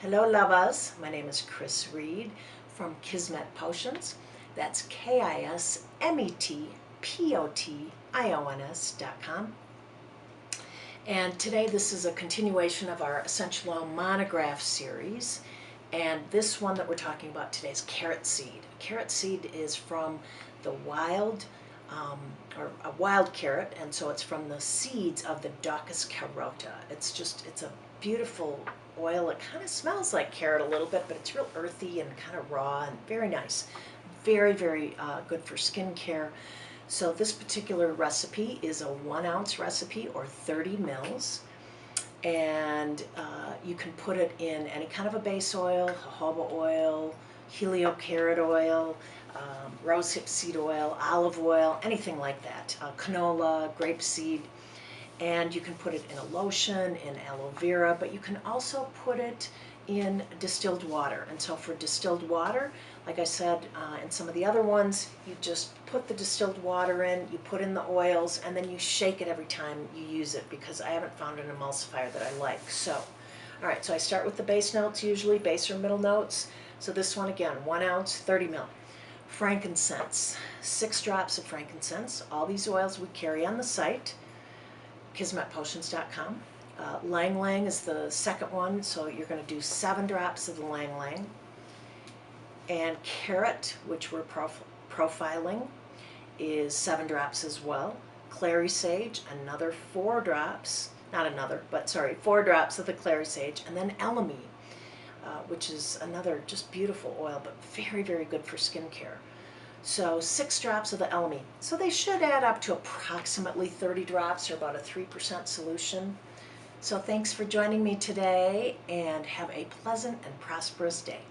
Hello lovers, my name is Chris Reed from Kismet Potions. That's KISMETPOTIONS.com. And today this is a continuation of our Essential Oil Monograph series. And this one that we're talking about today is carrot seed. Carrot seed is from the wild, or a wild carrot, and so it's from the seeds of the Daucus carota. It's a beautiful oil. It kind of smells like carrot a little bit, but it's real earthy and kind of raw and very nice. Very, very good for skincare. So this particular recipe is a 1 ounce recipe, or 30 mils. And you can put it in any kind of a base oil, jojoba oil, heliocarrot oil, rosehip seed oil, olive oil, anything like that, canola, grapeseed. And you can put it in a lotion, in aloe vera, but you can also put it in distilled water. And so for distilled water, like I said in some of the other ones, you just put the distilled water in, you put in the oils, and then you shake it every time you use it, because I haven't found an emulsifier that I like. So, all right, so I start with the base notes, usually base or middle notes. So this one again, 1 ounce, 30 ml. Frankincense, 6 drops of frankincense. All these oils we carry on the site, kismetpotions.com. Ylang is the second one, so you're going to do 7 drops of the ylang. And carrot, which we're profiling, is 7 drops as well. Clary sage, another 4 drops, not another, but sorry, 4 drops of the clary sage. And then elemi, which is another just beautiful oil, but very, very good for skincare. So 6 drops of the elemi. So they should add up to approximately 30 drops, or about a 3% solution. So thanks for joining me today, and have a pleasant and prosperous day.